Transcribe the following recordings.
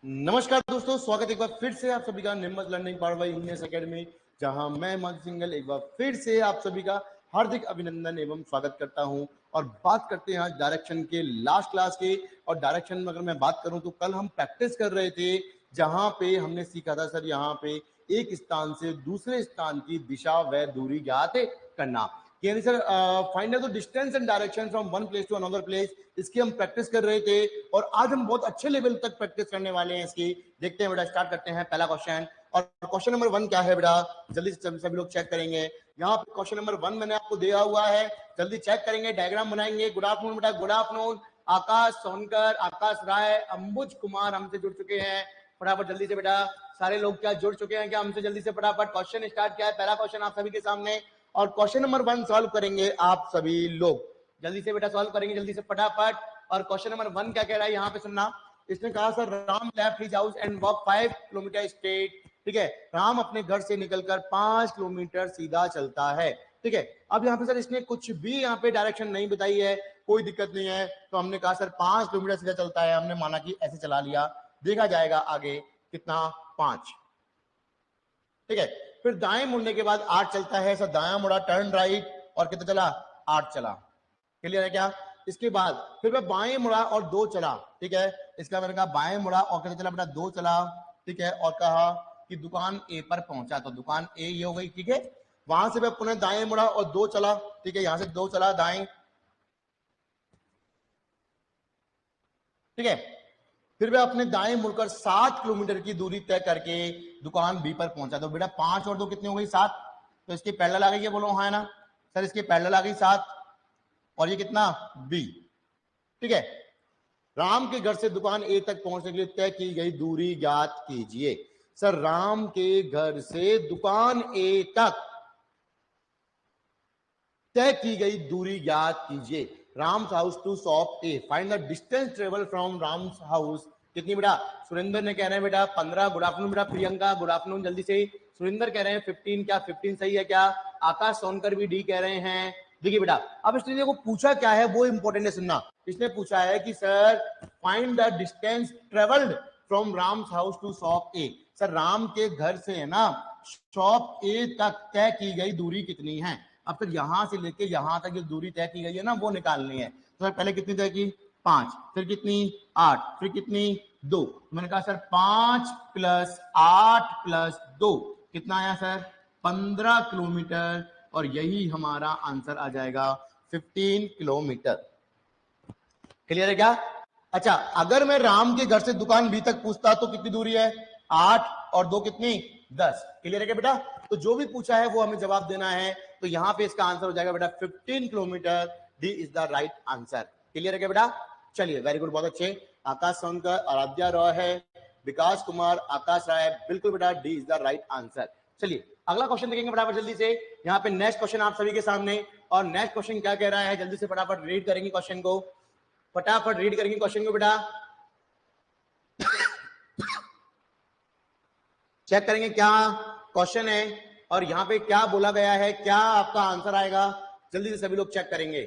नमस्कार दोस्तों, स्वागत एक बार फिर से आप सभी का Nimmat learning powered by engineers academy, जहां मैं मन सिंगल एक बार फिर से आप सभी का हार्दिक अभिनंदन एवं स्वागत करता हूं। और बात करते हैं आज डायरेक्शन के लास्ट क्लास के। और डायरेक्शन में अगर मैं बात करूं तो कल हम प्रैक्टिस कर रहे थे, जहां पे हमने सीखा था सर यहाँ पे एक स्थान से दूसरे स्थान की दिशा व दूरी ज्ञात करना। यानी sir find the distance and direction from one place to another place, इसकी हम प्रैक्टिस कर रहे थे। और आज हम बहुत अच्छे लेवल तक प्रैक्टिस करने वाले हैं इसकी। देखते हैं बेटा, स्टार्ट करते हैं पहला क्वेश्चन। और क्वेश्चन नंबर 1 क्या है बेटा, जल्दी से सभी लोग चेक करेंगे। यहाँ पे क्वेश्चन नंबर 1 मैंने आपको दिया हुआ है, जल्दी चेक करेंगे, डायग्राम बनाएंगे। गुड आफ्टरनून बेटा, गुड आफ्टरनून। आकाश सोनकर, आकाश राय, अंबुज कुमार हमसे जुड़ चुके हैं। फटाफट जल्दी से बेटा, सारे लोग क्या जुड़ चुके हैं क्या हमसे? जल्दी से फटाफट क्वेश्चन स्टार्ट किया है, पहला क्वेश्चन आप सभी के सामने। और क्वेश्चन नंबर 1 सॉल्व करेंगे आप सभी लोग। जल्दी से बेटा सॉल्व करेंगे, जल्दी से फटाफट। और क्वेश्चन नंबर 1 क्या कह रहा है यहाँ पे सुनना। इसने कहा sir Ram left his house and walk 5 kilometre straight. ठीक है, राम अपने घर से निकलकर 5 किलोमीटर सीधा चलता है। ठीक है, अब यहाँ पे सर इसने कुछ भी यहाँ पे डायरेक्शन नहीं बताई है, कोई दिक्कत नहीं है। तो हमने कहा सर 5 किलोमीटर सीधा चलता है, हमने माना कि ऐसे चला लिया, देखा जाएगा आगे कितना, 5। ठीक है, फिर दाएं मुड़ने के बाद 8 चलता है सर, दाया मुड़ा, टर्न राइट, और कितना चला, 8 चला। क्लियर है क्या? इसके बाद फिर मैं बाएं मुड़ा और 2 चला। ठीक है, इसका मैंने कहा बाएं मुड़ा और कितना चला बेटा, 2 चला। ठीक है, और कहा कि दुकान ए पर पहुंचा, तो दुकान ए ये हो गई। ठीक है, वहां से मैं पुनः दाएं मुड़ा और 2 चला। ठीक है, यहां से 2 चला दाएं। ठीक है, फिर मैं अपने दाएं मुड़कर 7 किलोमीटर की दूरी तय करके दुकान बी पर पहुंचा। तो बेटा 5 और 2 कितनी हो गई, 7। तो इसके पैरेलल आ गई, ये बोलो हाँ है ना सर, इसके पैरेलल आ गई 7। और ये कितना, बी। ठीक है, राम के घर से दुकान ए तक पहुंचने के लिए तय की गई दूरी ज्ञात कीजिए। सर राम के घर से दुकान ए तक तय की गई दूरी ज्ञात कीजिए। Ram's house to shop A, find the distance travel from Ram's house. कितनी बेटा, सुरेंद्र ने कह रहे हैं बेटा 15। गुड आफ्टरनून बेटा, प्रियंका गुड आफ्टरनून। जल्दी से सुरेंद्र कह रहे हैं 15, क्या 15 सही है क्या? आकाश सोनकर भी डी कह रहे हैं। देखिए बेटा, अब इसने देखो पूछा क्या है, वो इंपॉर्टेंट है सुनना। इसने पूछा है कि sir find the distance travelled from Ram's house to shop A. Sir Ram के घर से है ना शॉप ए तक तय की गई दूरी कितनी है। अब फिर यहां से लेके यहां तक जो दूरी तय की गई है ना, वो निकालनी है। तो सर पहले कितनी तय की, 5, फिर कितनी 8, फिर कितनी 2। मैंने कहा सर 5 + 8 + 2 कितना आया सर, 15 किलोमीटर। और यही हमारा आंसर आ जाएगा 15 किलोमीटर। क्लियर है क्या? अच्छा, अगर मैं राम के घर से दुकान बी तक पूछता तो कितनी दूरी है, 8 और 2 कितनी, 10। क्लियर है क्या बेटा? तो जो भी पूछा है वो हमें जवाब देना है। तो यहां पे इसका आंसर हो जाएगा बेटा 15 kilometre. D is the right answer. Clear है क्या बेटा? चलिए, वेरी गुड, बहुत अच्छे। आकाश सोनकर, आराध्या रॉय है, विकास कुमार, आकाश राय, बिल्कुल बेटा D is the right answer. चलिए अगला क्वेश्चन देखेंगे फटाफट जल्दी से। यहाँ पे नेक्स्ट क्वेश्चन आप सभी के सामने। और नेक्स्ट क्वेश्चन क्या कह रहा है, जल्दी से फटाफट रीड करेंगे क्वेश्चन को, फटाफट रीड करेंगे क्वेश्चन को बेटा, चेक करेंगे क्या क्वेश्चन है और यहाँ पे क्या बोला गया है, क्या आपका आंसर आएगा। जल्दी से सभी लोग चेक करेंगे।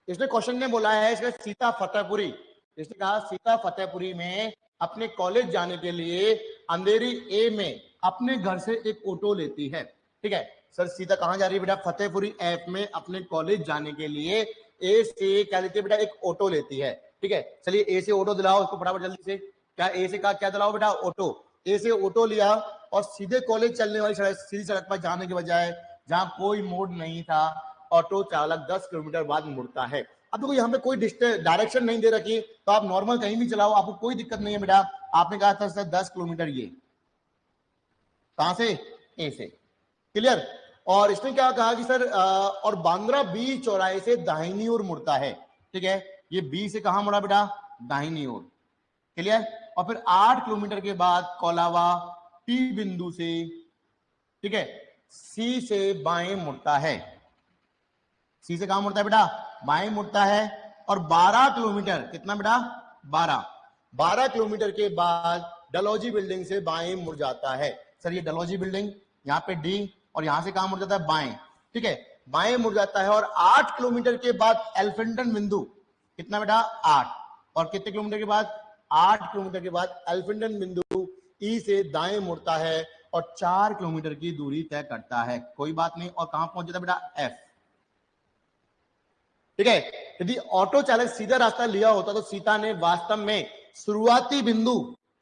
इसने क्वेश्चन ने बोला है, इसमें सीता फतेहपुरी, इसने कहा सीता फतेहपुरी में अपने कॉलेज जाने के लिए अंधेरी ए में अपने घर से एक ऑटो लेती है। ठीक है, सर सीता कहां जा रही है बेटा, फतेहपुरी ऐप में अपने कॉलेज जाने के लिए ए से क्या लेती है बेटा, एक ऑटो लेती है। ठीक है, चलिए ए से ऑटो दिलाओ उसको फटाफट जल्दी से। क्या ए से कहा, क्या दिलाओ बेटा, ऑटो। ए से ऑटो लिया और सीधे कॉलेज चलने वाली सड़क, सीधी सड़क पर जाने के बजाय जहां कोई मोड़ नहीं था, ऑटो चालक 10 किलोमीटर बाद मुड़ता है। अब देखो यहाँ पे कोई डायरेक्शन नहीं दे रखी, तो आप नॉर्मल कहीं भी चलाओ, आपको कोई दिक्कत नहीं है बेटा। आपने कहा था सर 10 किलोमीटर, ये कहां से, ए से। क्लियर? और इसने क्या कहा कि सर और बांद्रा बी चौराहे से दाहिनी ओर मुड़ता है। ठीक है, ये बी से कहां मुड़ा बेटा, दाहिनी ओर। क्लियर? और फिर 8 किलोमीटर के बाद कोलावा टी बिंदु से, ठीक है, सी से बाएं मुड़ता है। सी से कहां मुड़ता है बेटा, बाएं मुड़ता है। और 12 किलोमीटर, कितना बेटा, 12 किलोमीटर के बाद डलहौजी बिल्डिंग से बाएं मुड़ जाता है। सर ये डलहौजी बिल्डिंग, यहाँ पे डी, और यहां से कहां मुड़ जाता है, बाएं। ठीक है, बाएं मुड़ जाता है। और 8 किलोमीटर के बाद एलिफेंटन बिंदु, कितना बेटा, 8। और कितने किलोमीटर के बाद? 8 किलोमीटर के बाद एल्फिंडन बिंदु ई से दाएं मुड़ता है और 4 किलोमीटर की दूरी तय करता है। कोई बात नहीं। और कहां पहुंच जाता बेटा? एफ। ठीक है। यदि ऑटो चालक सीधा रास्ता लिया होता तो सीता ने वास्तव में शुरुआती बिंदु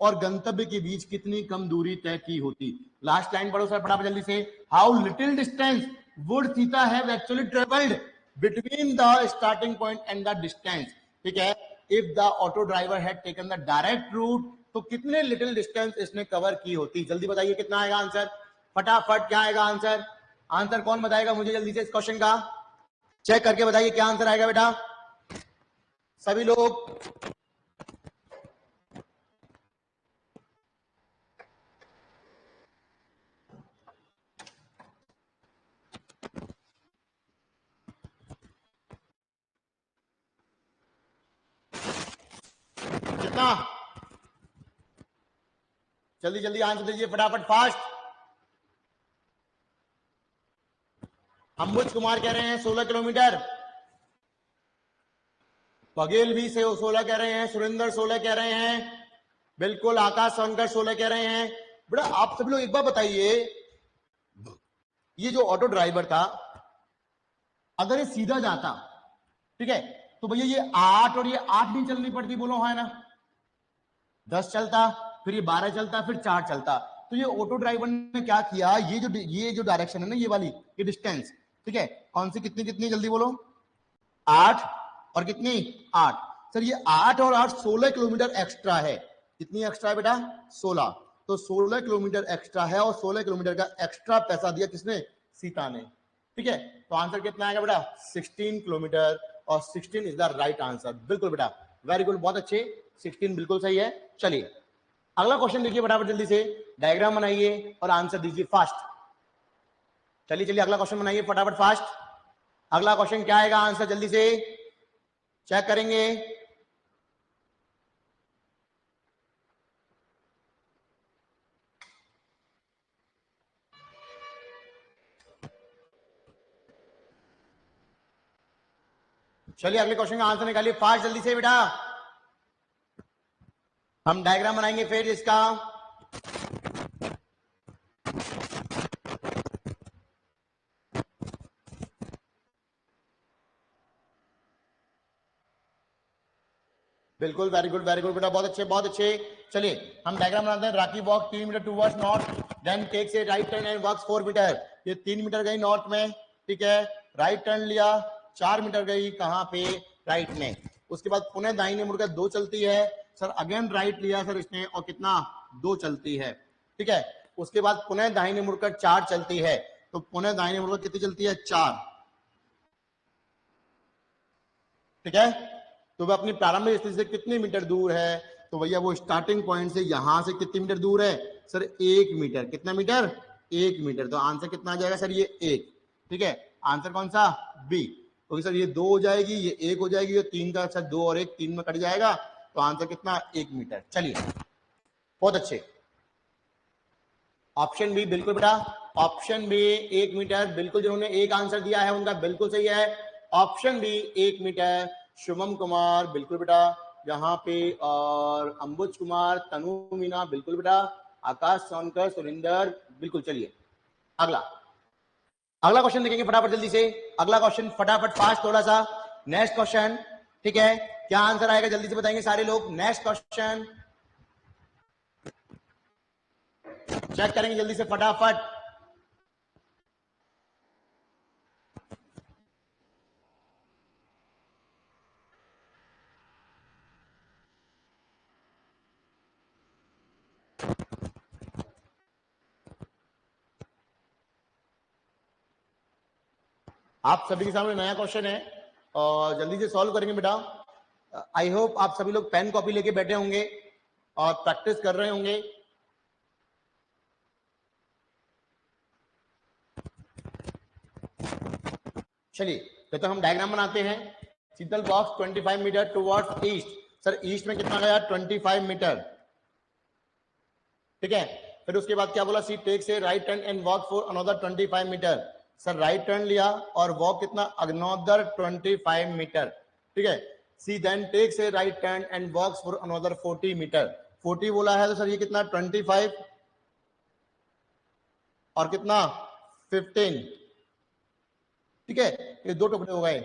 और गंतव्य के बीच कितनी कम दूरी तय की होती? लास्ट लाइन पढ़ो सर फटाफट जल्दी से। How little distance would Sita have actually travelled between the starting point and the distance. ठीक है। If the auto driver had taken the direct route तो कितने लिटिल डिस्टेंस इसने कवर की होती? जल्दी बताइए कितना आएगा आंसर? फटाफट क्या आएगा आंसर? आंसर कौन बताएगा मुझे जल्दी से? इस क्वेश्चन का चेक करके बताइए क्या आंसर आएगा बेटा सभी लोग। कितना? जल्दी जल्दी आंसर दीजिए फटाफट, फास्ट। अंबुज कुमार कह रहे हैं 16 किलोमीटर, बघेल भी से 16 कह रहे हैं, सुरेंद्र 16 कह रहे हैं, बिल्कुल आकाश सोनकर 16 कह रहे हैं। बेटा आप सभी लोग एक बार बताइए, ये जो ऑटो ड्राइवर था अगर ये सीधा जाता, ठीक है, तो भैया ये 8 और ये 8 नहीं चलनी पड़ती, बोलो है ना? 10 चलता, फिर ये 12 चलता, फिर 4 चलता। तो ये ऑटो ड्राइवर ने क्या किया, ये जो डायरेक्शन है ना, ये वाली, ये डिस्टेंस, ठीक है, कौन सी कितनी कितनी जल्दी बोलो? 8 और कितनी? 8। सर ये 8 और 8 16 किलोमीटर एक्स्ट्रा है। कितनी एक्स्ट्रा है बेटा? 16। तो 16 किलोमीटर एक्स्ट्रा है और 16 किलोमीटर का एक्स्ट्रा पैसा दिया किसने? सीता ने। ठीक है, तो आंसर कितना आएगा बेटा? 16 किलोमीटर, और 16 इज द राइट आंसर। बिल्कुल बेटा, वेरी गुड, बहुत अच्छे, 16 बिल्कुल सही है। चलिए अगला क्वेश्चन देखिए फटाफट जल्दी से, डायग्राम बनाइए और आंसर दीजिए फास्ट। चलिए चलिए अगला क्वेश्चन बनाइए फटाफट फास्ट। अगला क्वेश्चन क्या आएगा आंसर जल्दी से चेक करेंगे। चलिए अगले क्वेश्चन का आंसर निकालिए फास्ट जल्दी से बेटा। हम डायग्राम बनाएंगे फिर इसका। बिल्कुल, वेरी गुड बेटा, बहुत अच्छे बहुत अच्छे। चलिए हम डायग्राम बनाते हैं। Rocky walk 3 metre towards north, then takes a right turn and walks 4 metre. ये 3 मीटर गई नॉर्थ में, ठीक है, राइट टर्न लिया, 4 मीटर गई कहां पे? राइट में। उसके बाद पुनः दाहिने मुड़कर 2 चलती है। सर अगेन राइट लिया सर इसने, और कितना? 2 चलती है, ठीक है। उसके बाद पुनः दाहिने मुड़कर 4 चलती है। तो पुनः दाहिने मुड़कर कितनी चलती है? 4, ठीक है। तो वह अपनी प्रारंभिक स्थिति से कितने मीटर दूर है? तो भैया वो स्टार्टिंग पॉइंट से यहां से कितने मीटर दूर है? Sir 1 metre. कितना मीटर? 1 मीटर। तो आंसर कितना आ जाएगा सर? ये 1, ठीक है। आंसर कौन सा? बी। क्योंकि सर ये 2 हो जाएगी, ये 1 हो जाएगी, ये 3 का, सर 2 और 1 3 में कट जाएगा, तो आंसर कितना? 1 मीटर। चलिए बहुत अच्छे। ऑप्शन बी बिल्कुल बेटा, ऑप्शन बी 1 मीटर, बिल्कुल जिन्होंने एक आंसर दिया है उनका बिल्कुल सही है। Option B 1 metre. Shubham Kumar बिल्कुल बेटा यहाँ पे, और अंबुज कुमार, तनु मीना बिल्कुल बेटा, आकाश सोनकर, सुरेंदर बिल्कुल। चलिए अगला अगला क्वेश्चन देखेंगे फटाफट जल्दी से। अगला क्वेश्चन फटाफट फास्ट थोड़ा सा। नेक्स्ट क्वेश्चन, ठीक है, क्या आंसर आएगा जल्दी से बताएंगे सारे लोग। नेक्स्ट क्वेश्चन चेक करेंगे जल्दी से फटाफट। आप सभी के सामने नया क्वेश्चन है और जल्दी से सॉल्व करेंगे बेटा। आई होप आप सभी लोग पेन कॉपी लेके बैठे होंगे और प्रैक्टिस कर रहे होंगे। चलिए तो हम डायग्राम बनाते हैं। Sheetal walks 25 metre towards east. Sir east में कितना गया? 25 मीटर, ठीक है। फिर उसके बाद क्या बोला? She takes a right turn and walk for another 25 metre. Sir right turn लिया और वॉक कितना? अनदर 25 मीटर, ठीक है। She then takes a right turn and walks for another 40 metre. 40 बोला है तो सर ये कितना 25 और कितना 15, ठीक है, ये दो टुकड़े हो गए,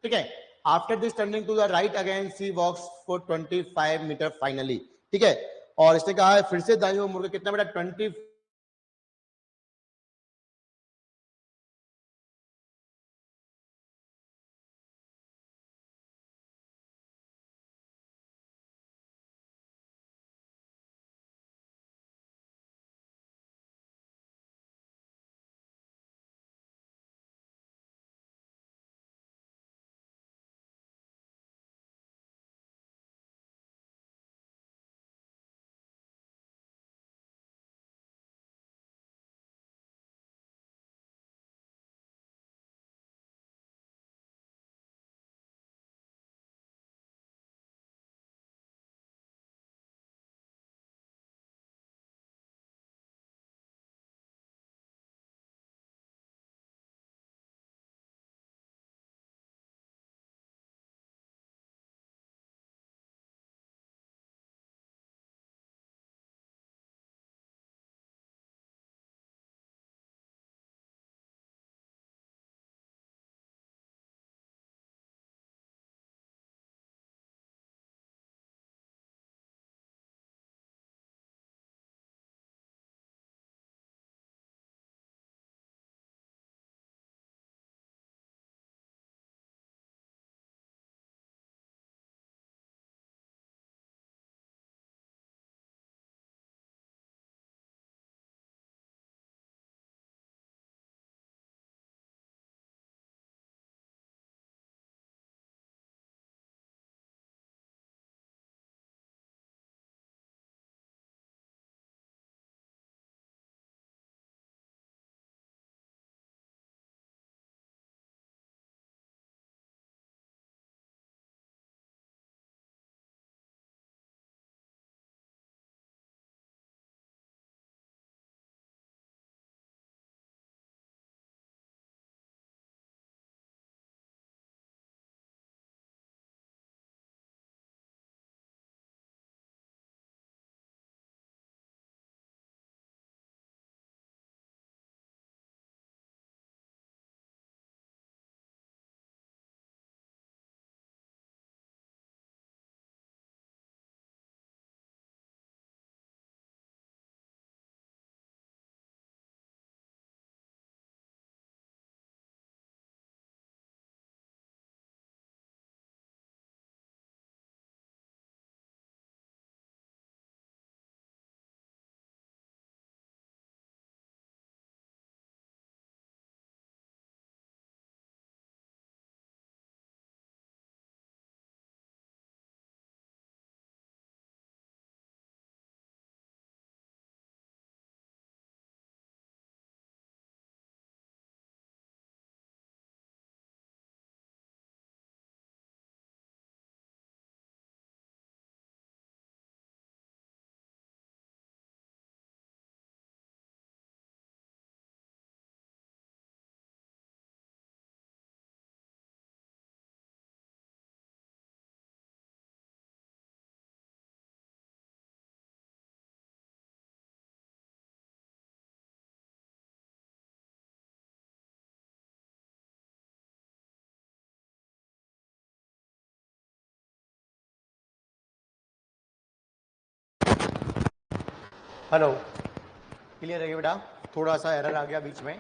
ठीक है। After this turning to the right again C walks for 25 metre finally, ठीक है। और इसने कहा है फिर से दाईं ओर मुड़ के कितना बेटा 20, हेलो, क्लियर है बेटा? थोड़ा सा एरर आ गया बीच में।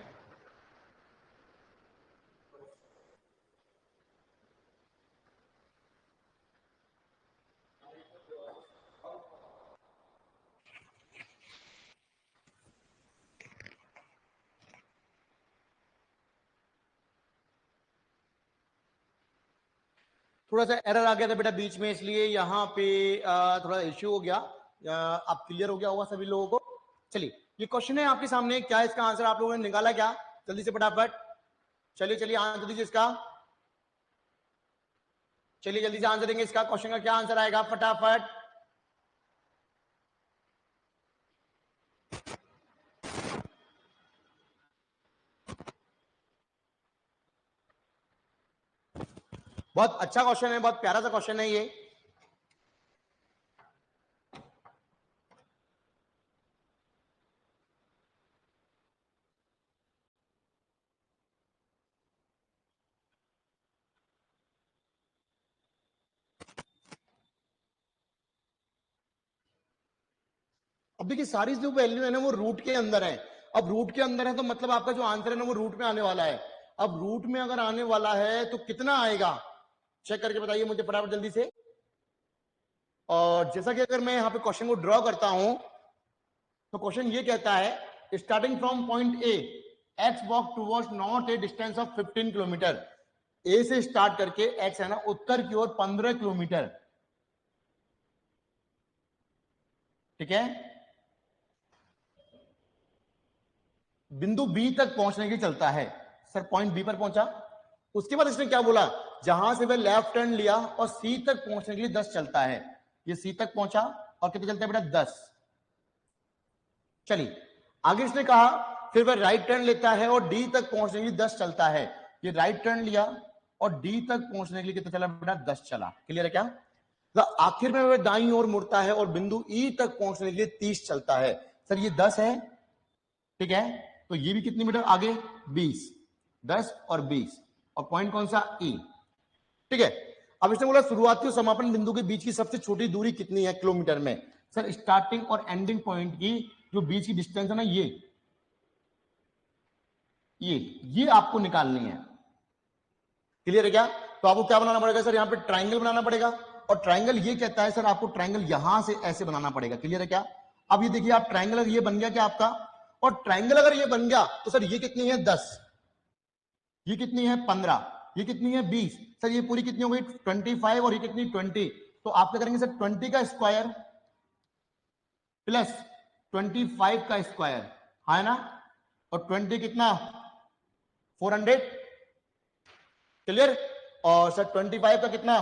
थोड़ा सा एरर आ गया था बेटा बीच में, इसलिए यहाँ पे थोड़ा इश्यू हो गया। अब क्लियर हो गया होगा सभी लोगों को। चलिए, ये क्वेश्चन है आपके सामने, क्या इसका आंसर आप लोगों ने निकाला क्या? जल्दी से फटाफट, चलिए चलिए आंसर दीजिए इसका। चलिए जल्दी से आंसर देंगे इसका, क्वेश्चन का क्या आंसर आएगा फटाफट। बहुत अच्छा क्वेश्चन है, बहुत प्यारा सा क्वेश्चन है ये। अब देखिए सारी जो वैल्यू है ना वो रूट के अंदर है। अब रूट के अंदर है तो मतलब आपका जो आंसर है ना वो रूट में आने वाला है। अब रूट में अगर आने वाला है तो कितना आएगा, चेक करके बताइए मुझे फटाफट जल्दी से। और जैसा कि अगर मैं यहाँ पे क्वेश्चन को ड्रॉ करता हूं तो क्वेश्चन ये कहता है starting from point A X walk towards north a distance of 15 kilometre. A से स्टार्ट करके एक्स है ना उत्तर की ओर 15 किलोमीटर, ठीक है, बिंदु बी तक पहुंचने के लिए चलता है। सर पॉइंट बी पर पहुंचा, उसके बाद इसने क्या बोला, जहां से वह लेफ्ट टर्न लिया और सी तक पहुंचने के लिए 10 चलता है। ये सी तक पहुंचा और कितने चलता है बेटा 10। चलिए आगे इसने कहा फिर वह राइट टर्न लेता है और डी तक पहुंचने के लिए 10 चलता है। ये राइट टर्न लिया और डी तक पहुंचने के लिए कितना चला बेटा 10 चला। क्लियर है क्या? तो आखिर में वह दाईं ओर मुड़ता है और बिंदु ई तक पहुंचने के लिए 30 चलता है। सर ये 10 है, ठीक है, तो ये भी कितनी मीटर आगे 20, 10 और 20 और पॉइंट कौन सा ई, ठीक है। अब इसने बोला शुरुआती और समापन बिंदु के बीच की सबसे छोटी दूरी कितनी है किलोमीटर में। सर स्टार्टिंग और एंडिंग पॉइंट की जो बीच की डिस्टेंस है ना ये आपको निकालनी है। क्लियर है क्या? तो आपको क्या बनाना पड़ेगा सर, यहाँ पे ट्राइंगल बनाना पड़ेगा और ट्राइंगल ये कहता है सर आपको ट्राइंगल यहां से ऐसे बनाना पड़ेगा। क्लियर है क्या? अब ये देखिए आप ट्राइंगल ये बन गया क्या आपका, और ट्राइंगल अगर ये बन गया तो सर ये कितनी है 10, ये कितनी है 15, ये कितनी है 20, सर ये पूरी कितनी हो गई 25 और ये कितनी 20। तो आप क्या करेंगे सर 20 का स्क्वायर प्लस 25 का स्क्वायर, है ना, और 20 कितना 400। क्लियर? और सर 25 का कितना,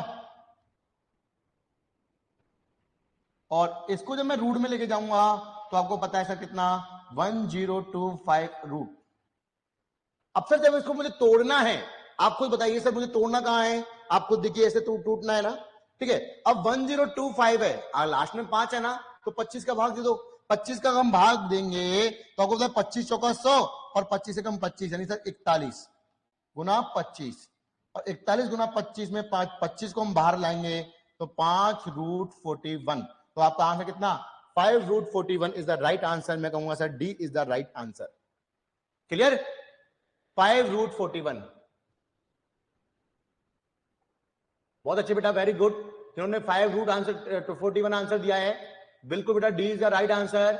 और इसको जब मैं रूट में लेके जाऊंगा तो आपको पता है सर कितना 1025 रूट। अब सर जब इसको मुझे तोड़ना है, आप खुद बताइए सर मुझे तोड़ना कहां है, आप खुद देखिए ऐसे तो टूटना है ना, ठीक है। अब 1025 है और लास्ट में 5 है ना, तो 25 का भाग दे दो। 25 का हम भाग देंगे तो आपको 25 चौका 100 और 25 से कम 25 यानी सर 41 गुना 25 और 41 गुना 25 में 25 को हम बाहर लाएंगे तो 5√41। तो आपका आंसर कितना 5√41 इज द राइट आंसर। मैं कहूंगा sir D is the right answer. Clear? 5√41। बहुत अच्छे बेटा, वेरी गुड। जिन्होंने 5√41 आंसर दिया है, बिल्कुल बेटा D is the right answer.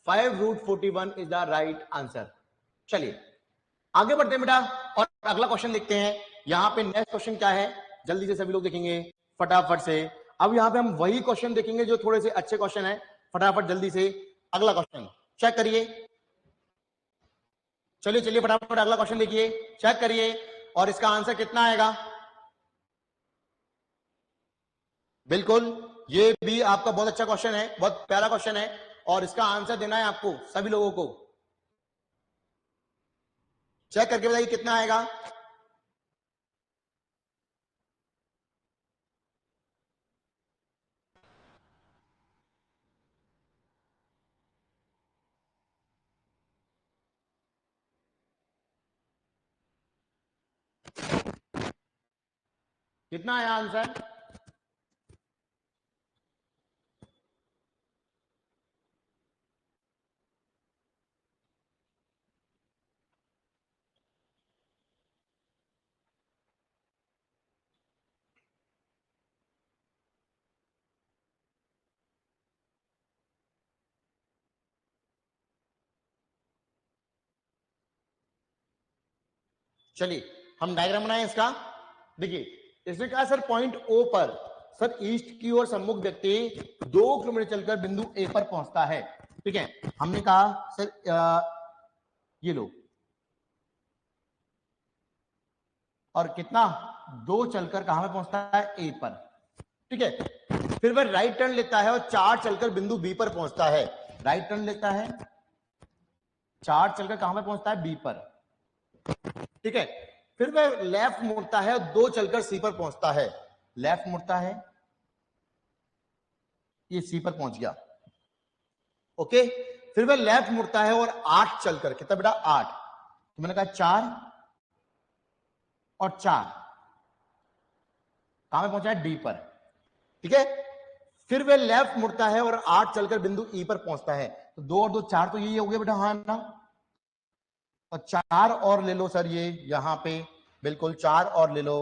5√41 is the right answer. चलिए आगे बढ़ते हैं बेटा और अगला क्वेश्चन देखते हैं। यहां पे नेक्स्ट क्वेश्चन क्या है जल्दी से सभी लोग देखेंगे फटाफट से। अब यहां पे हम वही क्वेश्चन देखेंगे जो थोड़े से अच्छे क्वेश्चन है, फटाफट जल्दी से अगला क्वेश्चन चेक करिए। चलिए चलिए फटाफट अगला क्वेश्चन देखिए, चेक करिए और इसका आंसर कितना आएगा। बिल्कुल ये भी आपका बहुत अच्छा क्वेश्चन है, बहुत प्यारा क्वेश्चन है और इसका आंसर देना है आपको सभी लोगों को। चेक करके बताइए कितना आएगा। कितना आया आंसर? चलिए हम डायग्राम बनाएं इसका। देखिए इसने कहा सर पॉइंट ओ पर सर ईस्ट की ओर सम्मुख व्यक्ति 2 किलोमीटर चलकर बिंदु ए पर पहुंचता है, ठीक है। हमने कहा सर ये लो और कितना 2 चलकर कहां पे पहुंचता है ए पर, ठीक है। फिर वह राइट टर्न लेता है और 4 चलकर बिंदु बी पर पहुंचता है। राइट टर्न लेता है 4 चलकर कहां पे पहुंचता है बी पर, ठीक है। फिर वह लेफ्ट मुड़ता है और 2 चलकर सी पर पहुंचता है। लेफ्ट मुड़ता है, ये सी पर पहुंच गया। ओके, फिर वह लेफ्ट मुड़ता है और 8 चलकर, कितना बेटा 8, तो मैंने कहा 4 और 4 कहां पे पहुंचा है, डी पर। ठीक है, फिर वह लेफ्ट मुड़ता है और 8 चलकर बिंदु ई पर पहुंचता है। तो 2 और 2 4, तो यही हो गया बेटा, हाँ ना। और 4 और ले लो सर, ये यहां पे बिल्कुल 4 और ले लो,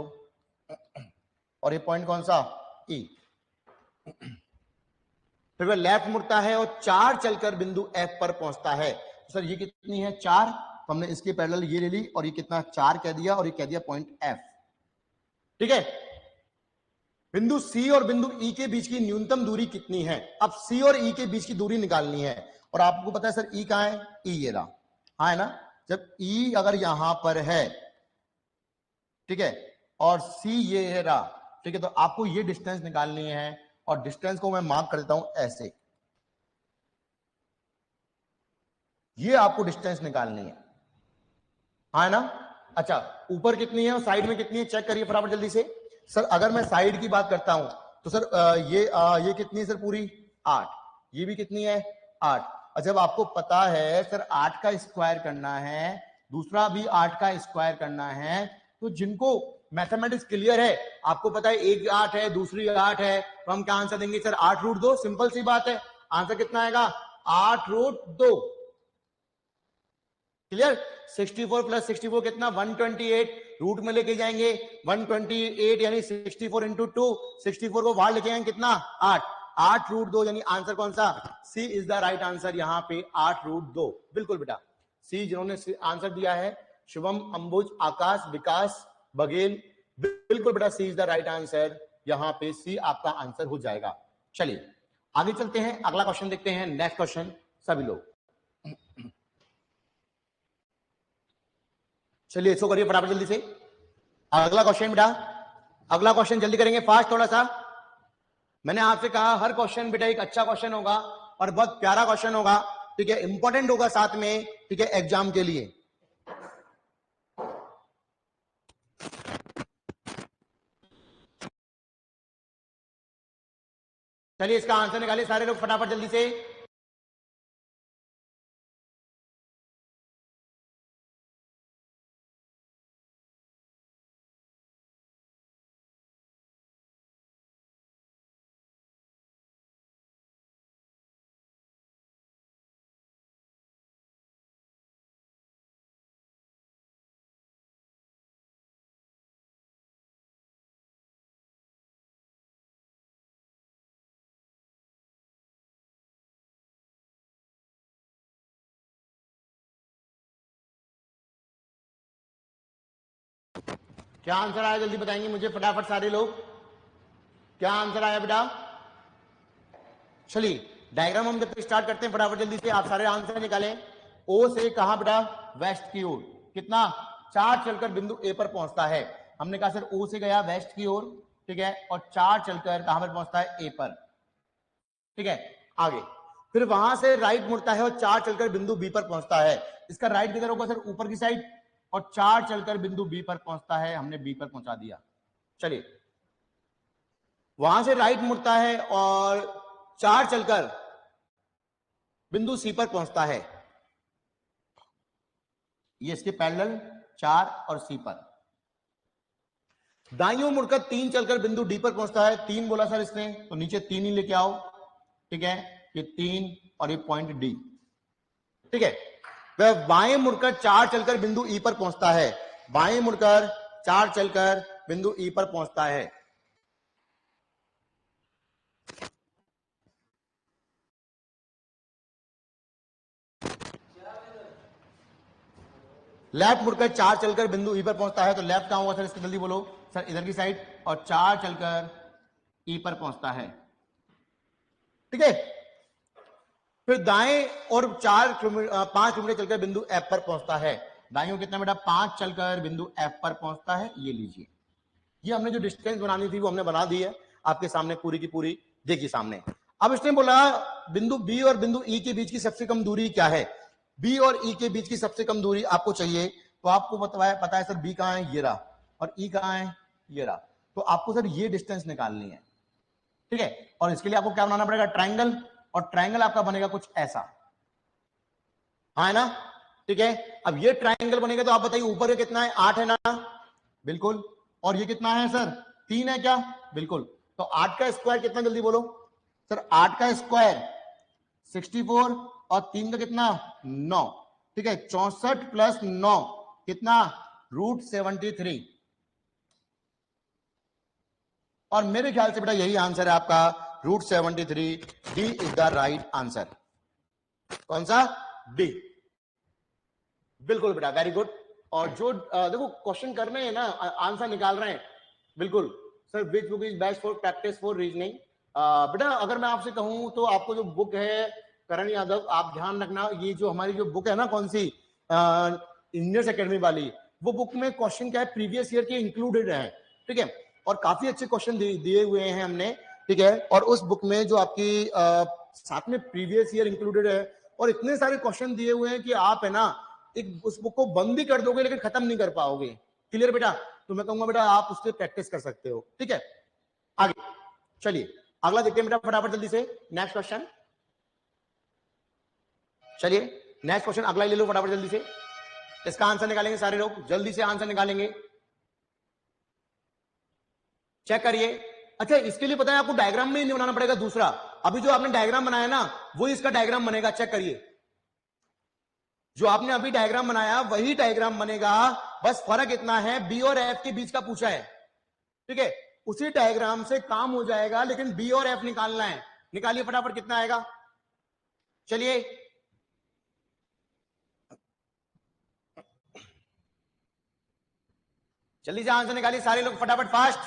और ये पॉइंट कौन सा, ई। फिर वह लेफ्ट मुड़ता है और 4 चलकर बिंदु एफ पर पहुंचता है। तो सर ये कितनी है, 4, तो हमने इसके पैरेलल ये ले ली, और ये कितना 4 कह दिया, और ये कह दिया पॉइंट एफ। ठीक है, बिंदु सी और बिंदु ई के बीच की न्यूनतम दूरी कितनी है। अब सी और ई के बीच की दूरी निकालनी है, और आपको पता है सर ई कहां है, ई ये रहा, हाँ है ना। जब ई अगर यहां पर है, ठीक है, और सी ये है रहा, ठीक है, तो आपको ये डिस्टेंस निकालनी है, और डिस्टेंस को मैं मार्क कर देता हूं ऐसे, ये आपको डिस्टेंस निकालनी है, हाँ है ना। अच्छा, ऊपर कितनी है और साइड में कितनी है, चेक करिए फटाफट जल्दी से। सर अगर मैं साइड की बात करता हूं तो सर ये कितनी है सर, पूरी 8, ये भी कितनी है 8। और जब आपको पता है सर 8 का स्क्वायर करना है, दूसरा भी 8 का स्क्वायर करना है, तो जिनको मैथमेटिक्स क्लियर है, आपको पता है एक 8 है, दूसरी 8 है, तो हम क्या आंसर देंगे सर, 8√2। सिंपल सी बात है, आंसर कितना आएगा, 8√2। क्लियर। 64 प्लस 64 कितना, 128, रूट में लेके जाएंगे 128 यानी 64 इंटू 2, 64 को बाहर लेके आएंगे कितना 8, 8√2 यानी आंसर कौन सा, सी इज द राइट आंसर, यहां पे 8√2। बिल्कुल बेटा, सी जिन्होंने आंसर दिया है, शुभम, अंबुज, आकाश, विकास, बघेल, बिल्कुल बेटा सी इज द राइट आंसर, यहां पे सी आपका आंसर हो जाएगा। चलिए आगे चलते हैं, अगला क्वेश्चन देखते हैं, नेक्स्ट क्वेश्चन सभी लोग। चलिए इसको करिए फटाफट जल्दी से, अगला क्वेश्चन बेटा, अगला क्वेश्चन जल्दी करेंगे, फास्ट थोड़ा सा। मैंने आपसे कहा हर क्वेश्चन बेटा एक अच्छा क्वेश्चन होगा और बहुत प्यारा क्वेश्चन होगा, ठीक है, इंपॉर्टेंट होगा साथ में, ठीक है, एग्जाम के लिए। चलिए इसका आंसर निकालिए सारे लोग फटाफट जल्दी से। क्या आंसर आया जल्दी बताएंगे मुझे फटाफट सारे लोग, क्या आंसर आया बेटा। चलिए डायग्राम हम जब तक स्टार्ट करते हैं फटाफट जल्दी से, आप सारे आंसर निकालें। ओ से कहां बेटा, वेस्ट की ओर, कितना 4 चलकर बिंदु ए पर पहुंचता है। हमने कहा सर ओ से गया वेस्ट की ओर, ठीक है, और 4 चलकर कहां पर पहुंचता है, ए पर, ठीक है। आगे फिर वहां से राइट मुड़ता है और 4 चलकर बिंदु बी पर पहुंचता है। इसका राइट किधर होगा सर, ऊपर की साइड, और 4 चलकर बिंदु बी पर पहुंचता है, हमने बी पर पहुंचा दिया। चलिए वहां से राइट मुड़ता है और 4 चलकर बिंदु सी पर पहुंचता है, ये इसके पैरेलल 4 और सी पर। दाईं मुड़कर 3 चलकर बिंदु डी पर पहुंचता है, 3 बोला सर इसने, तो नीचे 3 ही लेके आओ, ठीक है, ये 3 और ये पॉइंट डी, ठीक है। वह बाएं मुड़कर 4 चलकर बिंदु ई पर पहुंचता है, बाएं मुड़कर 4 चलकर बिंदु ई पर पहुंचता है। लेफ्ट मुड़कर 4 चलकर बिंदु ई पर पहुंचता है, तो लेफ्ट कहां हुआ सर इसकी, जल्दी बोलो सर, इधर की साइड, और 4 चलकर ई पर पहुंचता है, ठीक है। फिर दाएं और 5 किलोमीटर चलकर बिंदु एफ पर पहुंचता है, दाएं कितना बेटा 5 चलकर बिंदु एफ पर पहुंचता है, ये लीजिए। ये हमने जो डिस्टेंस बनानी थी वो हमने बना दी है आपके सामने, पूरी की पूरी देखिए सामने। अब इसने बोला बिंदु बी और बिंदु ई के बीच की सबसे कम दूरी क्या है। बी और ई के बीच की सबसे कम दूरी आपको चाहिए, तो आपको पता है सर बी कहाँ है, ये रहा, और ई कहाँ है, ये रहा। तो आपको सर ये डिस्टेंस निकालनी है, ठीक है। और इसके लिए आपको क्या बनाना पड़ेगा, ट्राइंगल, और ट्राइंगल आपका बनेगा कुछ ऐसा, हाँ है ना, ठीक है। अब ये ट्राइंगल बनेगा तो आप बताइए ऊपर कितना है, 8 है ना, बिल्कुल, और ये कितना है सर, 3 है क्या, बिल्कुल। तो 8 का स्क्वायर कितना, जल्दी बोलो सर, 8 का स्क्वायर 64, और 3 का कितना, 9, ठीक है। 64 प्लस 9 कितना, √73। और मेरे ख्याल से बेटा यही आंसर है आपका, √73। D is the right answer. कौन सा, डी, बिल्कुल बेटा, वेरी गुड। और जो देखो क्वेश्चन कर रहे हैं ना, आंसर निकाल रहे हैं, बिल्कुल sir. Which book is best for practice for reasoning, बेटा अगर मैं आपसे कहूं तो आपको जो बुक है करण यादव, आप ध्यान रखना, ये जो हमारी जो बुक है ना, कौन सी, इंजीनियर्स एकेडमी वाली, वो बुक में क्वेश्चन क्या है, प्रीवियस ईयर के इंक्लूडेड है, ठीक है। और काफी अच्छे क्वेश्चन दिए हुए हैं हमने, ठीक है। और उस बुक में जो आपकी साथ में प्रीवियस ईयर इंक्लूडेड है, और इतने सारे क्वेश्चन दिए हुए हैं कि आप है ना एक उस बुक को बंद भी कर दोगे लेकिन खत्म नहीं कर पाओगे। क्लियर बेटा, तो मैं कहूंगा बेटा आप उससे प्रैक्टिस कर सकते हो, ठीक है। आगे चलिए, अगला देखते हैं बेटा फटाफट जल्दी से, नेक्स्ट क्वेश्चन। चलिए नेक्स्ट क्वेश्चन अगला ही ले लो फटाफट जल्दी से, इसका आंसर निकालेंगे सारे लोग, जल्दी से आंसर निकालेंगे, चेक करिए। अच्छा इसके लिए पता है आपको डायग्राम में नहीं बनाना पड़ेगा दूसरा, अभी जो आपने डायग्राम बनाया ना वही इसका डायग्राम बनेगा, चेक करिए। जो आपने अभी डायग्राम बनाया वही डायग्राम बनेगा, बस फर्क इतना है बी और एफ के बीच का पूछा है, ठीक है। उसी डायग्राम से काम हो जाएगा, लेकिन बी और एफ निकालना है। निकालिए फटाफट, कितना आएगा, चलिए जल्दी से आंसर निकालिए सारे लोग फटाफट, फास्ट।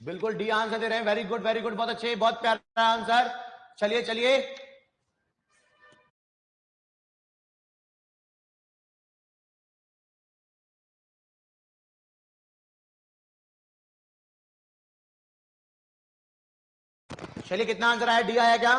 बिल्कुल डी आंसर दे रहे हैं, वेरी गुड वेरी गुड, बहुत अच्छे, बहुत प्यारा आंसर। चलिए चलिए, चलिए कितना आंसर आया, डी आया क्या,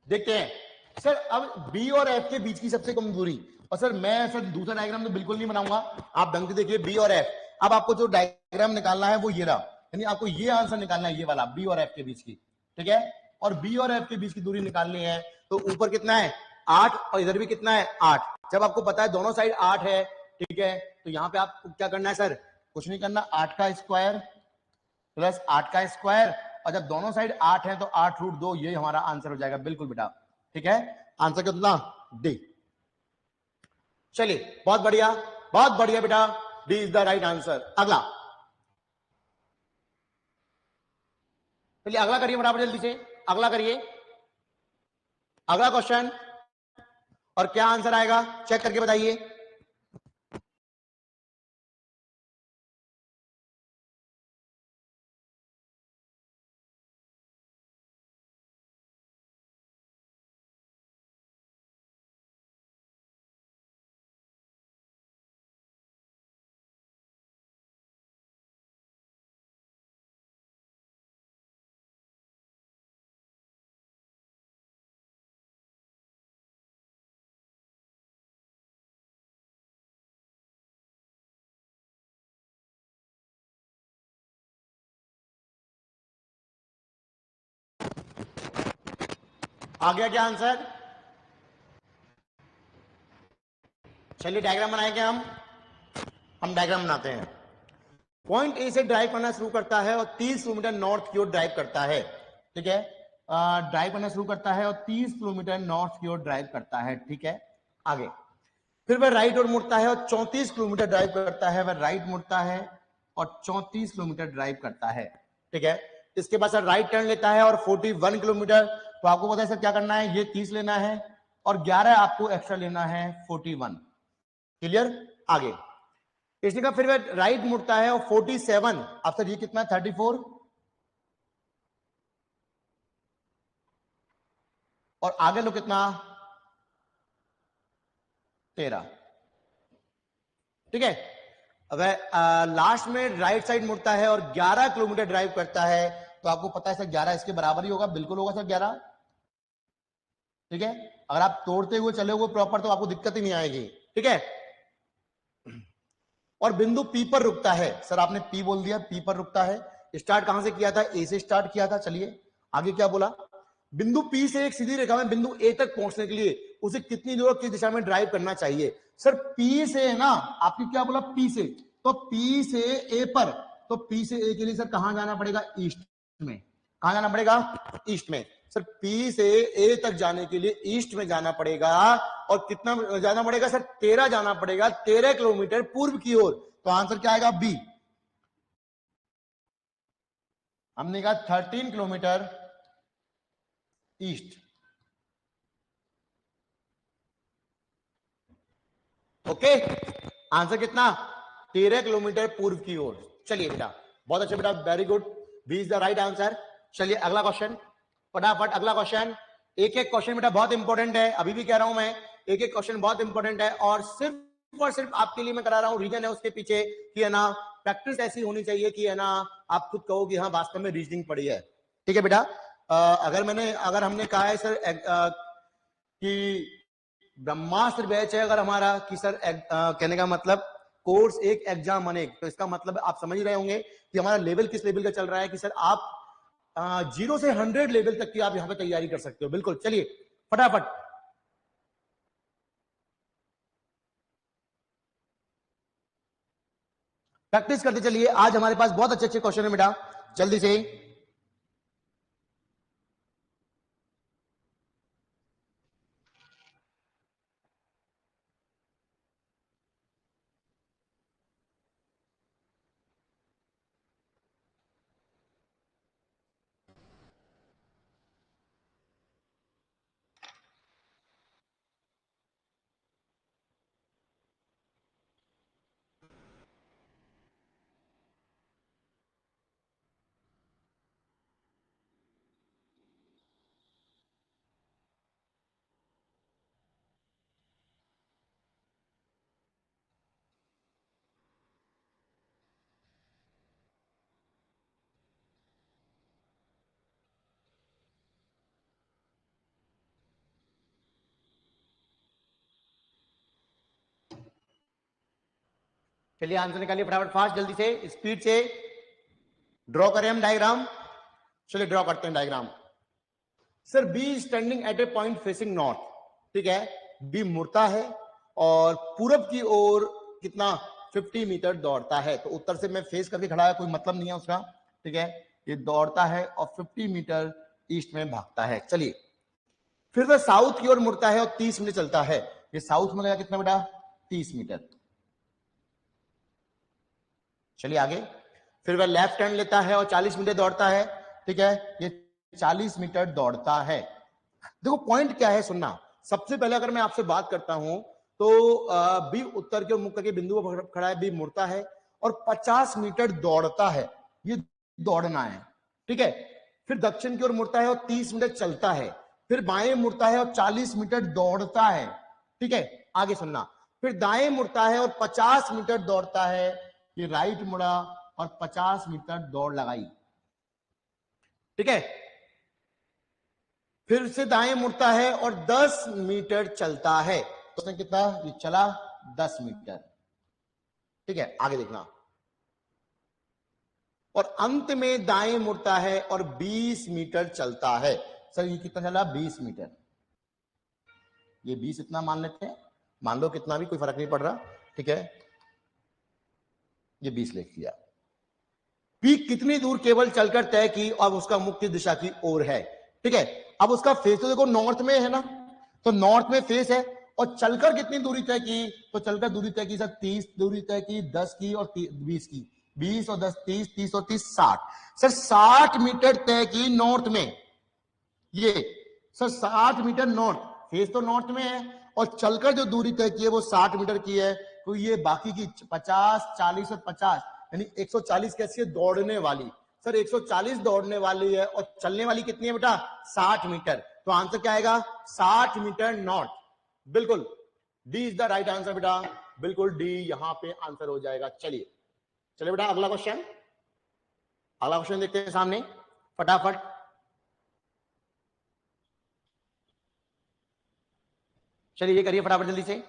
देखते हैं सर। अब बी और एफ के बीच की सबसे कम दूरी, और सर मैं सर दूसरा डायग्राम तो बिल्कुल नहीं बनाऊंगा, आप ढंग से देखिए बी और एफ। अब आपको जो डायग्राम निकालना है वो ये रहा, यानी आपको ये आंसर निकालना है, ये वाला बी और एफ के बीच की, ठीक है। और बी और एफ के बीच की दूरी निकालनी है, तो ऊपर कितना है 8, और इधर भी कितना है 8। जब आपको पता है दोनों साइड 8 है, ठीक है, तो यहाँ पे आपको क्या करना है सर, कुछ नहीं करना, 8 का स्क्वायर प्लस 8 का स्क्वायर, और जब दोनों साइड 8 है तो 8√2, ये हमारा आंसर हो जाएगा, बिल्कुल बेटा, ठीक है। आंसर कितना, डी। चलिए बहुत बढ़िया बेटा, D is the right answer. अगला, चलिए अगला करिए फटाफट जल्दी से, अगला करिए, अगला क्वेश्चन, और क्या आंसर आएगा चेक करके बताइए। आ गया क्या आंसर, चलिए डायग्राम बनाएंगे हम डायग्राम बनाते हैं। पॉइंट ए से ड्राइव करना शुरू करता है और 30 किलोमीटर नॉर्थ की ओर ड्राइव करता है, ठीक है। ड्राइव करना शुरू करता है और 30 किलोमीटर नॉर्थ की ओर ड्राइव करता है, ठीक है। आगे फिर वह राइट ओर मुड़ता है और 34 किलोमीटर ड्राइव करता है, वह राइट मुड़ता है और 34 किलोमीटर ड्राइव करता है, ठीक है। इसके बाद सर राइट टर्न लेता है और 41 किलोमीटर, तो आपको पता है सर क्या करना है, ये 30 लेना है और 11 आपको एक्स्ट्रा लेना है, 41। क्लियर, आगे इसने का फिर वह राइट मुड़ता है और 47, अब सर ये कितना 34, और आगे लो कितना 13। ठीक है, अगर लास्ट में राइट साइड मुड़ता है और 11 किलोमीटर ड्राइव करता है तो आपको पता है सर 11 इसके बराबर ही होगा, बिल्कुल होगा सर 11। ठीक है, अगर आप तोड़ते हुए चले हुए प्रॉपर तो आपको दिक्कत ही नहीं आएगी। ठीक है, और बिंदु पी पर रुकता है, सर आपने पी बोल दिया, पी पर रुकता है। स्टार्ट कहां से किया था? ए से स्टार्ट किया था। चलिए आगे क्या बोला, बिंदु पी से एक सीधी रेखा में बिंदु ए तक पहुंचने के लिए उसे कितनी दूर किस दिशा में ड्राइव करना चाहिए? सर पी से है ना, आपने क्या बोला पी से, तो पी से ए पर, तो पी से ए के लिए सर कहां जाना पड़ेगा? ईस्ट में। कहां जाना पड़ेगा? ईस्ट में। सर पी से ए तक जाने के लिए ईस्ट में जाना पड़ेगा, और कितना जाना पड़ेगा सर? 13 जाना पड़ेगा, 13 किलोमीटर पूर्व की ओर। तो आंसर क्या आएगा? बी। हमने कहा 13 किलोमीटर ईस्ट। ओके, आंसर कितना? 13 किलोमीटर पूर्व की ओर। चलिए बेटा, बहुत अच्छा बेटा, very good, B is the right answer. चलिए अगला क्वेश्चन, फटाफट अगला क्वेश्चन। एक एक क्वेश्चन बेटा बहुत इंपॉर्टेंट है, अभी भी कह रहा हूं मैं, एक एक क्वेश्चन बहुत इंपॉर्टेंट है, और सिर्फ आपके लिए मैं करा रहा हूं। रीजन है उसके पीछे कि है ना, प्रैक्टिस ऐसी होनी चाहिए कि है ना, आप खुद कहो कि हाँ वास्तव में रीजनिंग पढ़ी है। ठीक है बेटा, अगर हमने कहा है सर कि ब्रह्मास्त्र बैच है अगर हमारा, कि सर कहने का मतलब कोर्स एक एग्जाम अनेक, तो इसका मतलब आप समझ रहे होंगे कि हमारा लेवल किस लेवल का चल रहा है, कि सर आप 0 से 100 लेवल तक की आप यहां पे तैयारी कर सकते हो। बिल्कुल, चलिए फटाफट प्रैक्टिस करते चलिए। आज हमारे पास बहुत अच्छे अच्छे क्वेश्चन है बेटा, जल्दी से। चलिए आंसर निकालिए फटाफट, फास्ट, जल्दी से, स्पीड से। ड्रॉ करें हम डायग्राम, चलिए ड्रॉ करते हैं diagram. Sir B standing at A point facing north. ठीक है, बी मुड़ता है और पूरब की ओर कितना? 50 मीटर दौड़ता है। तो उत्तर से मैं फेस करके खड़ा है, कोई मतलब नहीं है उसका। ठीक है, ये दौड़ता है और 50 मीटर ईस्ट में भागता है। चलिए, फिर वह साउथ की ओर मुड़ता है और 30 मिनट चलता है। ये साउथ में गया कितना बेटा? 30 मीटर। चलिए आगे, फिर वह लेफ्ट टर्न लेता है और 40 मीटर दौड़ता है। ठीक है, ये 40 मीटर दौड़ता है। देखो पॉइंट क्या है, सुनना। सबसे पहले अगर मैं आपसे बात करता हूं तो बी उत्तर के मुख के बिंदु पर खड़ा है, बी मुड़ता है और 50 मीटर दौड़ता है, ये दौड़ना है। ठीक है, फिर दक्षिण की ओर मुड़ता है और 30 मीटर चलता है, फिर बाएं मुड़ता है और 40 मीटर दौड़ता है। ठीक है, आगे सुनना, फिर दाएं मुड़ता है और 50 मीटर दौड़ता है। ये राइट मुड़ा और 50 मीटर दौड़ लगाई। ठीक है, फिर से दाएं मुड़ता है और 10 मीटर चलता है। तो उसने कितना? ये चला 10 मीटर। ठीक है, आगे देखना, और अंत में दाएं मुड़ता है और 20 मीटर चलता है। सर ये कितना चला? 20 मीटर। ये 20 इतना मान लेते हैं, मान लो कितना भी, कोई फर्क नहीं पड़ रहा। ठीक है, ये 20 लिख दिया। पी कितनी दूर केवल चलकर तय की और उसका मुख्य दिशा की ओर है। ठीक है, अब उसका फेस तो देखो नॉर्थ में है ना, तो नॉर्थ में फेस है, और चलकर कितनी दूरी तय की? तो चलकर दूरी तय की सर 30 दूरी तय की, 10 की और 20 की। 20 और 10 30, 30 और 30 60। सर 60 मीटर तय की नॉर्थ में। ये सर 60 मीटर नॉर्थ, फेस तो नॉर्थ में है, और चलकर जो दूरी तय की है वो 60 मीटर की है। तो ये बाकी की 50 40 और 50 यानी 140 कैसी है? दौड़ने वाली। सर 140 दौड़ने वाली है और चलने वाली कितनी है बेटा? 60 मीटर। तो आंसर क्या आएगा? 60 मीटर नॉर्थ। बिल्कुल, D is the right answer बेटा, बिल्कुल डी यहां पे आंसर हो जाएगा। चलिए चलिए बेटा अगला क्वेश्चन, अगला क्वेश्चन देखते हैं सामने फटाफट। चलिए ये करिए फटाफट जल्दी से,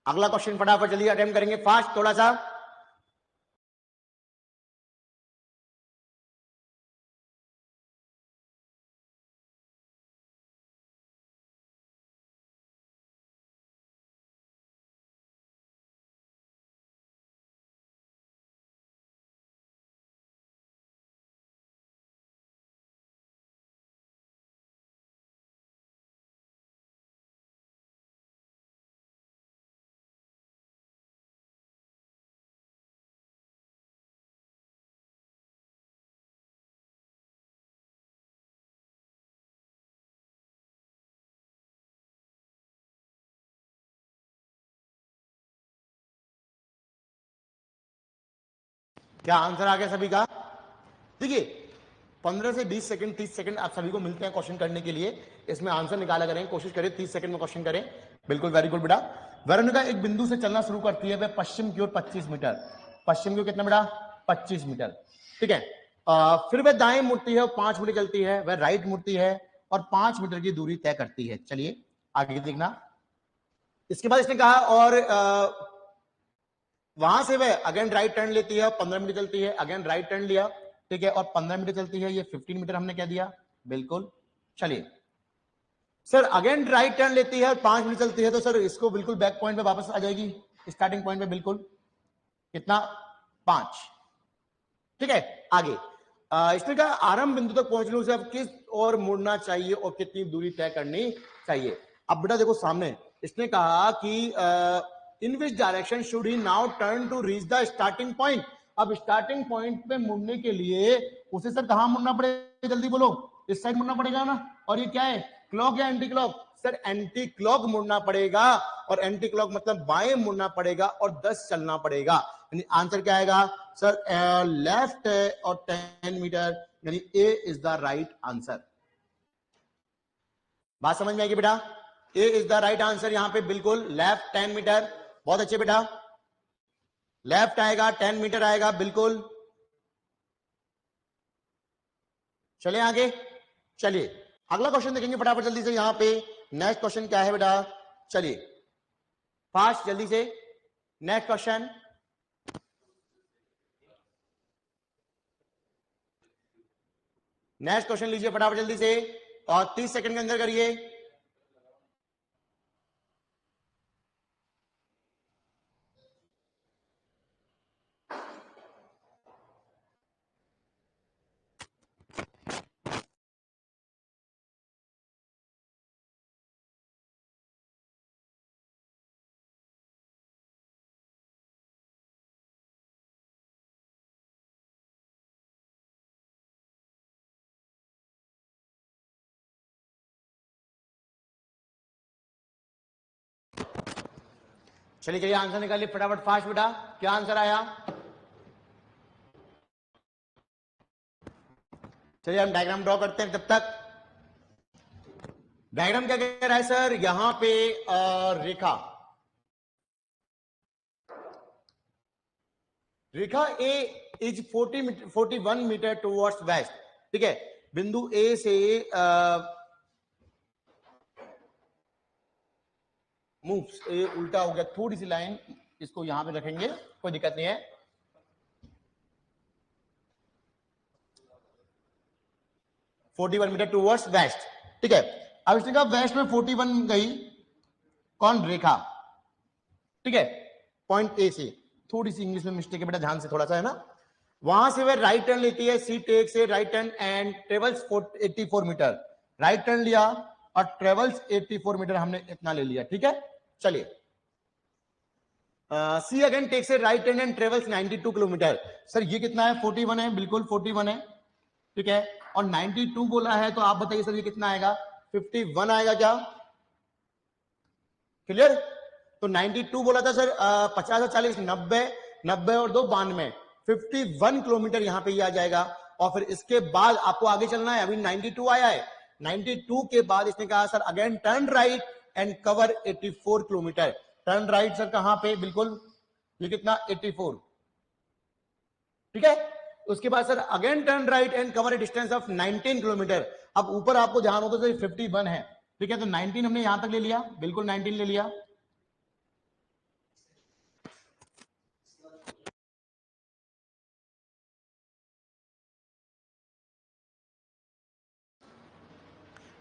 अगला क्वेश्चन फटाफट जल्दी अटेम्प्ट करेंगे, फास्ट थोड़ा सा। क्या आंसर आ गया सभी का? देखिए 15 से 20 सेकंड 30 सेकंड आप सभी को मिलते हैं क्वेश्चन करने के लिए, इसमें आंसर निकाला करें, कोशिश करें 30 सेकंड में क्वेश्चन करें। बिल्कुल वेरी गुड बेटा। वेरोनिका एक बिंदु से चलना शुरू करती है, वह पश्चिम की ओर 25 मीटर, पश्चिम की ओर कितना बेटा? 25 मीटर, ठीक है। फिर वह दाएं मुड़ती है और 5 मीटर चलती है, वह राइट मुड़ती है और 5 मीटर की दूरी तय करती है। चलिए आगे देखना। इसके बाद इसने कहा और वहां से वह अगेन राइट टर्न लेती है और 15 मीटर चलती है, अगेन राइट टर्न लिया, ठीक है, और 15 मीटर चलती है, ये 15 मीटर हमने कह दिया, बिल्कुल। चलिए सर अगेन राइट टर्न लेती है और 5 मिनट चलती है, तो सर इसको बिल्कुल बैक पॉइंट पे वापस आ जाएगी, स्टार्टिंग पॉइंट पे, बिल्कुल कितना? 5, ठीक है। आगे इसने कहा आरंभ बिंदु तक पहुंचने उसे अब किस ओर मुड़ना चाहिए और कितनी दूरी तय करनी चाहिए। अब बेटा देखो सामने इसने कहा कि in which direction should he now turn to reach the starting point. अब स्टार्टिंग पॉइंट पे मुड़ने के लिए उसे सर कहां मुड़ना पड़ेगा, जल्दी बोलो, इस साइड मुड़ना पड़ेगा ना। और ये क्या है, क्लॉक या anti clock? Sir anti clock मुड़ना पड़ेगा, और एंटी क्लॉक मतलब बाएं मुड़ना पड़ेगा और 10 चलना पड़ेगा। यानी आंसर क्या आएगा सर? लेफ्ट और 10 मीटर, यानी ए इज द राइट आंसर। बात समझ में आएगी बेटा? ए इज द राइट आंसर यहां पे, बिल्कुल लेफ्ट 10 मीटर। बहुत अच्छे बेटा, लेफ्ट आएगा, 10 मीटर आएगा, बिल्कुल। चले आगे, चलिए अगला क्वेश्चन देखेंगे फटाफट जल्दी से। यहां पे नेक्स्ट क्वेश्चन क्या है बेटा? चलिए फास्ट जल्दी से नेक्स्ट क्वेश्चन। नेक्स्ट क्वेश्चन लीजिए फटाफट जल्दी से, और 30 सेकंड के अंदर करिए। चलिए चलिए आंसर निकालिए फटाफट फास्ट बेटा, क्या आंसर आया? चलिए हम डायग्राम ड्रॉ करते हैं तब तक। डायग्राम क्या कह रहा है सर? यहां पे रेखा, रेखा ए इज 41 मीटर टुवर्ड्स वेस्ट, ठीक है। बिंदु ए से मूव्स, ये उल्टा हो गया, थोड़ी सी लाइन इसको यहां पे रखेंगे, कोई दिक्कत नहीं है। फोर्टी 41 मीटर टुवर्ड्स वेस्ट, ठीक है। अब इसने कहा वेस्ट में 41 गई, कौन? रेखा, ठीक है, पॉइंट ए से। थोड़ी सी इंग्लिश में मिस्टेक है बेटा, ध्यान से थोड़ा सा, है ना। वहां से वह राइट टर्न लेती है, सी टेक से right turn and travels 84 metre, right turn लिया और ट्रेवल्स 84 मीटर, हमने इतना ले लिया, ठीक है। चलिए सी अगेन टेक से right turn and travels 92 kilometre. Sir ये कितना है? 41 है, बिल्कुल 41 है, ठीक है। और 92 बोला है, तो आप बताइए सर ये कितना आएगा? 51 आएगा क्या? क्लियर? तो 92 बोला था सर, 50 और 40 90, 90 और 2 92, 51 किलोमीटर यहां पे ये आ जाएगा। और फिर इसके बाद आपको आगे चलना है, अभी 92 आया है, 92 के बाद इसने कहा sir again turn right and cover 84 kilometre. Turn right sir कहां पे, बिल्कुल ये कितना 84, ठीक है। उसके बाद sir again turn right and cover A distance of 19 kilometre. अब ऊपर आपको जहां होता है 51 है, ठीक है, तो 19 हमने यहां तक ले लिया, बिल्कुल 19 ले लिया।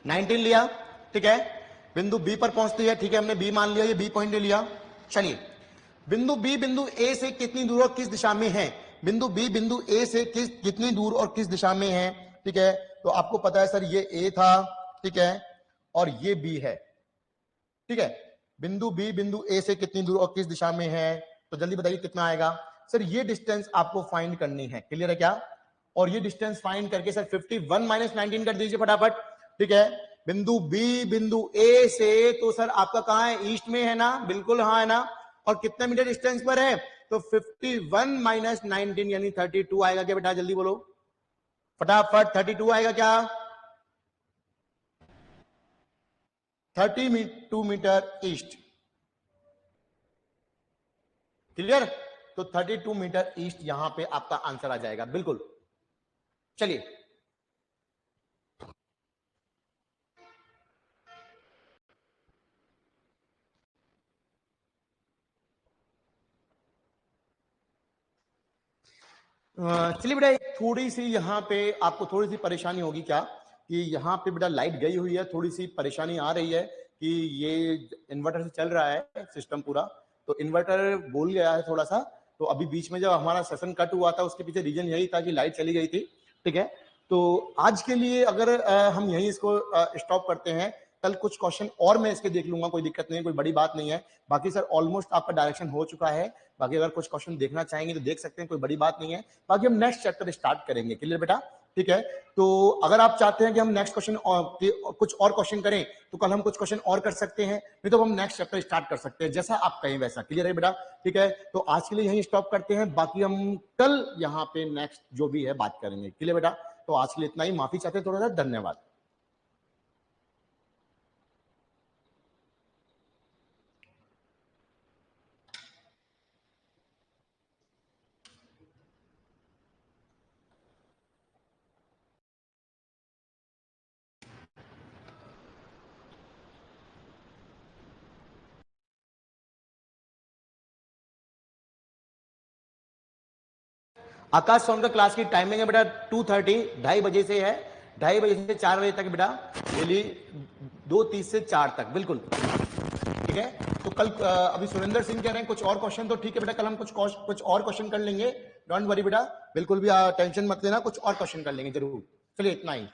नाइनटीन लिया, ठीक है। बिंदु बी पर पहुंचती है, ठीक है, हमने बी मान लिया, ये बी पॉइंट ले लिया। चलिए बिंदु बी बिंदु ए से कितनी दूर और किस दिशा में है, बिंदु बी बिंदु ए से कितनी दूर और किस दिशा में है, ठीक है। तो आपको पता है सर ये ए था, ठीक है, और ये बी है, ठीक है। बिंदु बी बिंदु ए से कितनी दूर और किस दिशा में है, तो जल्दी बताइए कितना आएगा सर। ये डिस्टेंस आपको फाइंड करनी है, क्लियर है क्या। और ये डिस्टेंस फाइंड करके सर 51 माइनस 19 कर दीजिए फटाफट, ठीक है। बिंदु बी बिंदु ए से तो सर आपका कहां है, ईस्ट में है ना, बिल्कुल हाँ है ना। और कितने मीटर डिस्टेंस पर है, तो 51 माइनस 19 यानी 32 आएगा क्या बेटा, जल्दी बोलो फटाफट, 32 आएगा क्या, 32 मीटर ईस्ट, क्लियर। तो 32 मीटर ईस्ट यहां पे आपका आंसर आ जाएगा, बिल्कुल। चलिए चलिए बेटा, एक थोड़ी सी यहाँ पे आपको थोड़ी सी परेशानी होगी क्या, कि यहाँ पे बेटा लाइट गई हुई है, थोड़ी सी परेशानी आ रही है कि ये इन्वर्टर से चल रहा है सिस्टम पूरा, तो इन्वर्टर बोल गया है थोड़ा सा। तो अभी बीच में जब हमारा सेशन कट हुआ था उसके पीछे रीजन यही था कि लाइट चली गई थी, ठीक है। तो आज के लिए अगर हम यही इसको स्टॉप करते हैं, कल कुछ क्वेश्चन और मैं इसके देख लूंगा, कोई दिक्कत नहीं है, कोई बड़ी बात नहीं है। बाकी सर ऑलमोस्ट आपका डायरेक्शन हो चुका है, बाकी अगर कुछ क्वेश्चन देखना चाहेंगे तो देख सकते हैं, कोई बड़ी बात नहीं है। बाकी हम नेक्स्ट चैप्टर स्टार्ट करेंगे, क्लियर बेटा, ठीक है। तो अगर आप चाहते हैं कि हम नेक्स्ट क्वेश्चन कुछ और क्वेश्चन करें तो कल हम कुछ क्वेश्चन और कर सकते हैं, नहीं तो हम नेक्स्ट चैप्टर स्टार्ट कर सकते हैं, जैसा आप कहें वैसा, क्लियर है बेटा, ठीक है। तो आज के लिए यही स्टॉप करते हैं, बाकी हम कल यहाँ पे नेक्स्ट जो भी है बात करेंगे, क्लियर बेटा। तो आज के लिए इतना ही, माफी चाहते हैं थोड़ा सा, धन्यवाद। आकाश सोन का क्लास की टाइमिंग है बेटा 2:30, 2:30 बजे से है, 2:30 बजे से 4 बजे तक बेटा, डेली 2:30 से 4 तक, बिल्कुल, ठीक है। तो कल अभी सुरेंद्र सिंह कह रहे हैं कुछ और क्वेश्चन, तो ठीक है बेटा, कल हम कुछ और क्वेश्चन कर लेंगे, डोंट वरी बेटा, बिल्कुल भी टेंशन मत लेना, कुछ और क्वेश्चन कर लेंगे जरूर। चलिए इतना ही।